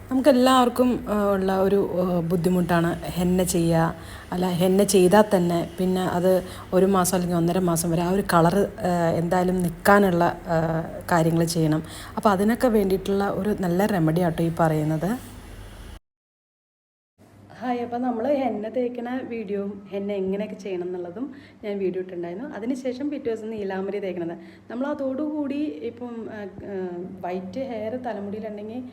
നമുക്കെല്ലാവർക്കും ഉള്ള ഒരു ബുദ്ധിമുട്ടാണ് ഹെന്ന ചെയ്യുക. അല്ല, ഹെന്ന ചെയ്താൽ തന്നെ പിന്നെ അത് 1 മാസം അല്ലെങ്കിൽ 1.5 മാസം വരെ ആ ഒരു കളറ് എന്തായാലും നിൽക്കാനുള്ള കാര്യങ്ങൾ ചെയ്യണം. അപ്പോൾ അതിനൊക്കെ വേണ്ടിയിട്ടുള്ള ഒരു നല്ല റെമഡി ആട്ടോ ഈ പറയുന്നത്. ഹായ്, അപ്പോൾ നമ്മൾ ഹെന്ന തേക്കുന്ന വീഡിയോയും ഹെന്ന എങ്ങനെയൊക്കെ ചെയ്യണം എന്നുള്ളതും ഞാൻ വീഡിയോ ഇട്ടിട്ടുണ്ടായിരുന്നു. അതിനുശേഷം പിറ്റേ ദിവസം നീലാംബരി തേക്കണത്. നമ്മൾ അതോടുകൂടി ഇപ്പം വൈറ്റ് ഹെയർ തലമുടിയിലുണ്ടെങ്കിൽ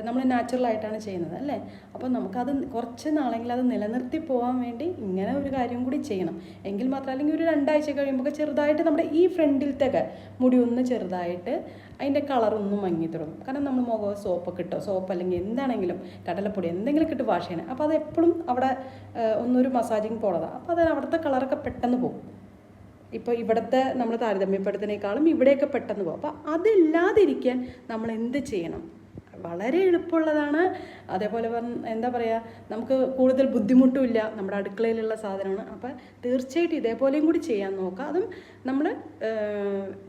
നമ്മൾ നാച്ചുറലായിട്ടാണ് ചെയ്യുന്നത് അല്ലേ. അപ്പോൾ നമുക്കത് കുറച്ച് നാളെങ്കിലും അത് നിലനിർത്തി പോകാൻ വേണ്ടി ഇങ്ങനെ ഒരു കാര്യം കൂടി ചെയ്യണം. എങ്കിൽ മാത്രം, അല്ലെങ്കിൽ ഒരു 2 ആഴ്ച കഴിയുമ്പോൾ ചെറുതായിട്ട് നമ്മുടെ ഈ ഫ്രണ്ടിലത്തെയൊക്കെ മുടി ഒന്ന് ചെറുതായിട്ട് അതിൻ്റെ കളറൊന്നും മങ്ങി തുടങ്ങും. കാരണം നമ്മൾ മുഖം സോപ്പൊക്കെ ഇട്ടോ, സോപ്പ് അല്ലെങ്കിൽ എന്താണെങ്കിലും കടലപ്പൊടി എന്തെങ്കിലും ഇട്ട് വാഷ് ചെയ്യണം. അപ്പോൾ അത് എപ്പോഴും അവിടെ ഒന്നൊരു മസാജിങ് പോണതാണ്. അപ്പോൾ അത് അവിടുത്തെ കളറൊക്കെ പെട്ടെന്ന് പോകും. ഇപ്പോൾ ഇവിടുത്തെ നമ്മൾ താരതമ്യപ്പെടുത്തുന്നതിനേക്കാളും ഇവിടെയൊക്കെ പെട്ടെന്ന് പോകും. അപ്പോൾ അതില്ലാതിരിക്കാൻ നമ്മൾ എന്ത് ചെയ്യണം? വളരെ എളുപ്പമുള്ളതാണ്. അതേപോലെ എന്താ പറയുക, നമുക്ക് കൂടുതൽ ബുദ്ധിമുട്ടുമില്ല, നമ്മുടെ അടുക്കളയിലുള്ള സാധനമാണ്. അപ്പോൾ തീർച്ചയായിട്ടും ഇതേപോലെയും കൂടി ചെയ്യാൻ നോക്കുക. അതും നമ്മൾ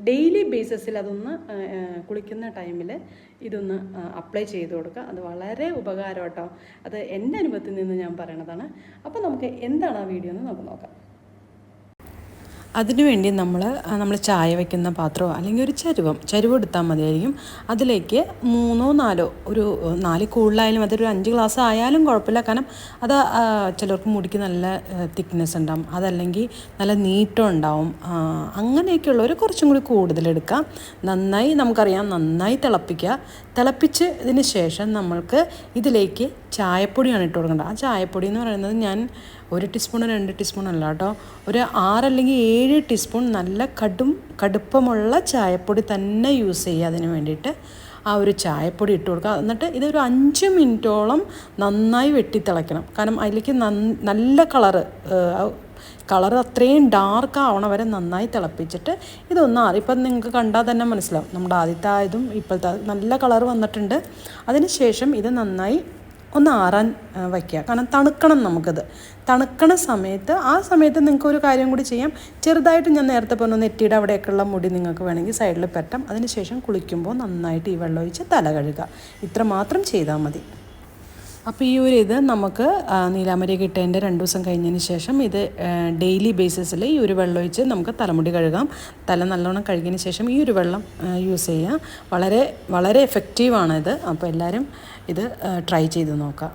ഡെയിലി ബേസിസിൽ അതൊന്ന് കുളിക്കുന്ന ടൈമിൽ ഇതൊന്ന് അപ്ലൈ ചെയ്ത് കൊടുക്കുക. അത് വളരെ ഉപകാരം കേട്ടോ. അത് എൻ്റെ അനുഭവത്തിൽ നിന്ന് ഞാൻ പറയണതാണ്. അപ്പോൾ നമുക്ക് എന്താണ് ആ വീഡിയോ എന്ന് നമുക്ക് നോക്കാം. അതിനുവേണ്ടി നമ്മൾ ചായ വയ്ക്കുന്ന പാത്രമോ അല്ലെങ്കിൽ ഒരു ചരുവം എടുത്താൽ മതിയായിരിക്കും. അതിലേക്ക് 3 4 ഒരു 4 കൂടുതലായാലും അതൊരു 5 ഗ്ലാസ് ആയാലും കുഴപ്പമില്ല. കാരണം അത് ചിലർക്ക് മുടിക്ക് നല്ല തിക്നെസ് ഉണ്ടാവും, അതല്ലെങ്കിൽ നല്ല നീട്ടം ഉണ്ടാവും. അങ്ങനെയൊക്കെയുള്ളവർ കുറച്ചും കൂടി കൂടുതലെടുക്കാം. നമുക്കറിയാം നന്നായി തിളപ്പിച്ച് ഇതിന് ശേഷം നമ്മൾക്ക് ഇതിലേക്ക് ചായപ്പൊടിയാണ് ഇട്ട് കൊടുക്കേണ്ടത്. ആ ചായപ്പൊടി എന്ന് പറയുന്നത് ഞാൻ 1 ടീസ്പൂൺ 2 ടീസ്പൂൺ അല്ല കേട്ടോ, ഒരു 6 അല്ലെങ്കിൽ 7 ടീസ്പൂൺ നല്ല കടുപ്പമുള്ള ചായപ്പൊടി തന്നെ യൂസ് ചെയ്യുക. അതിന് വേണ്ടിയിട്ട് ആ ഒരു ചായപ്പൊടി ഇട്ട് കൊടുക്കുക. എന്നിട്ട് ഇതൊരു 5 മിനിറ്റോളം നന്നായി വെട്ടിത്തിളയ്ക്കണം. കാരണം അതിലേക്ക് നല്ല കളറ് അത്രയും ഡാർക്ക് ആവണ വരെ നന്നായി തിളപ്പിച്ചിട്ട് ഇതൊന്ന് ഇപ്പം നിങ്ങൾക്ക് കണ്ടാൽ തന്നെ മനസ്സിലാവും. നമ്മുടെ ആദ്യത്തെ ആയതും ഇപ്പോഴത്തെ നല്ല കളറ് വന്നിട്ടുണ്ട്. അതിന് ശേഷം ഇത് നന്നായി ഒന്ന് ആറാൻ വയ്ക്കുക. കാരണം തണുക്കണം നമുക്കത്. തണുക്കണ സമയത്ത് നിങ്ങൾക്ക് ഒരു കാര്യം കൂടി ചെയ്യാം. ചെറുതായിട്ട് ഞാൻ നേരത്തെ പറഞ്ഞ നെറ്റിയുടെ അവിടെയൊക്കെയുള്ള മുടി നിങ്ങൾക്ക് വേണമെങ്കിൽ സൈഡിൽ പെട്ടാം. അതിന് ശേഷം കുളിക്കുമ്പോൾ നന്നായിട്ട് ഈ വെള്ളം ഒഴിച്ച് തല കഴുകുക. ഇത്ര മാത്രം ചെയ്താൽ മതി. അപ്പോൾ ഈ ഒരു ഇത് നമുക്ക് നീലാംബരി കിട്ടേൻ്റെ 2 ദിവസം കഴിഞ്ഞതിന് ശേഷം ഇത് ഡെയിലി ബേസിസിൽ ഈ ഒരു വെള്ളം ഒഴിച്ച് നമുക്ക് തലമുടി കഴുകാം. തല നല്ലോണം കഴുകിയതിന് ശേഷം ഈ ഒരു വെള്ളം യൂസ് ചെയ്യുക. വളരെ വളരെ എഫക്റ്റീവാണ് ഇത്. അപ്പോൾ എല്ലാവരും ഇത് ട്രൈ ചെയ്ത് നോക്കാം.